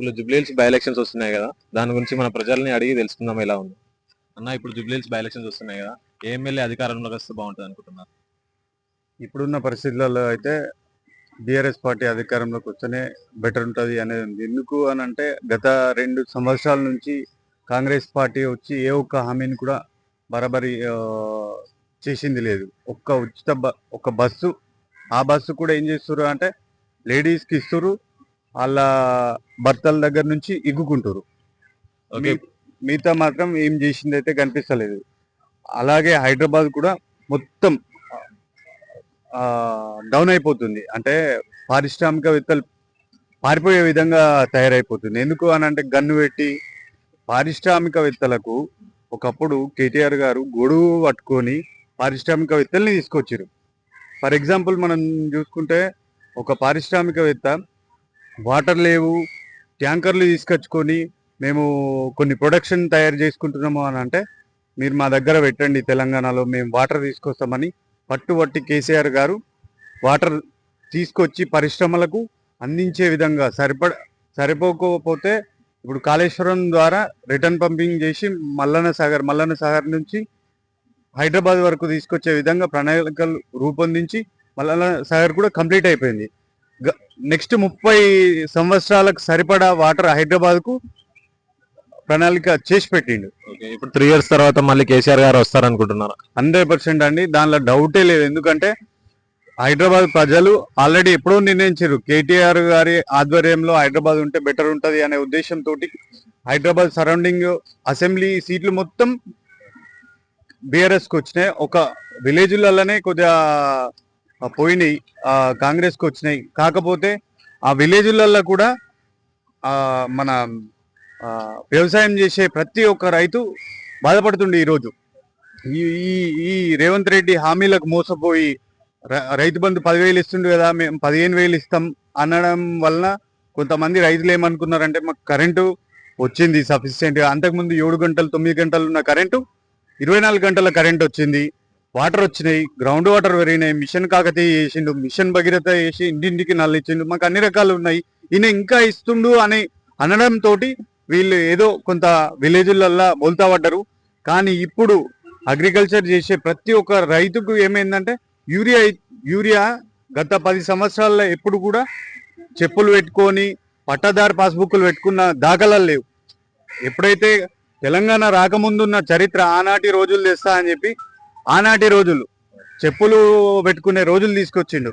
ఇప్పుడు Jubilee Hills by elections వస్తున్నాయి కదా, దాని గురించి మన ప్రజల్ని అడిగి తెలుసుకుందాం ఎలా ఉంది అన్న. ఇప్పుడు జూబ్లీహిల్స్ బై ఎలక్షన్స్ వస్తున్నాయి కదా, ఏ ఎమ్మెల్యే అధికారంలోకి వస్తే బాగుంటుంది అనుకుంటున్నారు? ఇప్పుడున్న పరిస్థితులలో అయితే బీఆర్ఎస్ పార్టీ అధికారంలోకి వస్తేనే బెటర్ ఉంటుంది అనేది ఉంది. ఎందుకు అని అంటే గత 2 సంవత్సరాల నుంచి కాంగ్రెస్ పార్టీ వచ్చి ఏ ఒక్క హామీని కూడా బరాబరి చేసింది లేదు. ఒక్క ఉచిత ఒక బస్సు, ఆ బస్సు కూడా ఏం చేస్తున్నారు అంటే లేడీస్కి ఇస్తున్నారు, వాళ్ళ భర్తల దగ్గర నుంచి ఇగ్గుకుంటారు. మిగతా మాత్రం ఏం చేసింది అయితే కనిపిస్తలేదు. అలాగే హైదరాబాద్ కూడా మొత్తం డౌన్ అయిపోతుంది. అంటే పారిశ్రామికవేత్తలు పారిపోయే విధంగా తయారైపోతుంది. ఎందుకు అని అంటే గన్ను పెట్టి పారిశ్రామికవేత్తలకు ఒకప్పుడు కేటీఆర్ గారు గొడుగు పట్టుకొని పారిశ్రామికవేత్తల్ని తీసుకొచ్చారు. ఫర్ ఎగ్జాంపుల్ మనం చూసుకుంటే ఒక పారిశ్రామికవేత్త వాటర్ లేవు, ట్యాంకర్లు తీసుకొచ్చుకొని మేము కొన్ని ప్రొడక్షన్ తయారు చేసుకుంటున్నాము అని అంటే మీరు మా దగ్గర పెట్టండి, తెలంగాణలో మేము వాటర్ తీసుకొస్తామని పట్టుబట్టి కేసీఆర్ గారు వాటర్ తీసుకొచ్చి పరిశ్రమలకు అందించే విధంగా సరిపోకపోతే ఇప్పుడు కాళేశ్వరం ద్వారా రిటర్న్ పంపింగ్ చేసి మల్లన్న సాగర్ నుంచి హైదరాబాద్ వరకు తీసుకొచ్చే విధంగా ప్రణాళికలు రూపొందించి మల్లన్న సాగర్ కూడా కంప్లీట్ అయిపోయింది. నెక్స్ట్ 30 సంవత్సరాలకు సరిపడా వాటర్ హైదరాబాద్కు ప్రణాళిక చేసి పెట్టిండు. ఇప్పుడు 3 years తర్వాత మళ్ళీ కేసీఆర్ గారు వస్తారనుకుంటున్నారు? 100% అండి, దానిలో డౌటే లేదు. ఎందుకంటే హైదరాబాద్ ప్రజలు ఆల్రెడీ ఎప్పుడో నిర్ణయించారు, కేటీఆర్ గారి ఆధ్వర్యంలో హైదరాబాద్ ఉంటే బెటర్ ఉంటుంది అనే ఉద్దేశంతో హైదరాబాద్ సరౌండింగ్ అసెంబ్లీ సీట్లు మొత్తం బీఆర్ఎస్కి వచ్చినాయి. ఒక విలేజ్లలోనే కొద్దిగా పోయినాయి, కాంగ్రెస్కి వచ్చినాయి. కాకపోతే ఆ విలేజ్లలో కూడా మన వ్యవసాయం చేసే ప్రతి ఒక్క రైతు బాధపడుతుండే. ఈరోజు ఈ రేవంత్ రెడ్డి హామీలకు మోసపోయి రైతు బంధు 10,000 ఇస్తుండే కదా, మేము 15,000 ఇస్తాం అనడం వలన కొంతమంది రైతులు ఏమనుకున్నారంటే మాకు కరెంటు వచ్చింది సఫిషియెంట్గా. అంతకుముందు 7 గంటలు 9 గంటలు ఉన్న కరెంటు 24 గంటల కరెంట్ వచ్చింది, వాటర్ వచ్చినాయి, గ్రౌండ్ వాటర్ పెరిగినాయి, మిషన్ కాకతీయ చేసిండు, మిషన్ భగీరథ చేసి ఇంటింటికి నల్లు ఇచ్చిండు, మాకు అన్ని రకాలు ఉన్నాయి, ఈయన ఇంకా ఇస్తుండు అని అనడంతో వీళ్ళు ఏదో కొంత విలేజ్లల్లో బోల్తా పడ్డారు. కానీ ఇప్పుడు అగ్రికల్చర్ చేసే ప్రతి ఒక్క రైతుకు ఏమైందంటే యూరియా గత 10 సంవత్సరాల్లో ఎప్పుడు కూడా చెప్పులు పెట్టుకొని పట్టాదారు పాస్బుక్లు పెట్టుకున్న దాఖలాలు లేవు. ఎప్పుడైతే తెలంగాణ రాకముందున్న చరిత్ర ఆనాటి రోజులు తెస్తా అని చెప్పి ఆనాటి రోజులు చెప్పులు పెట్టుకునే రోజులు తీసుకొచ్చిండు.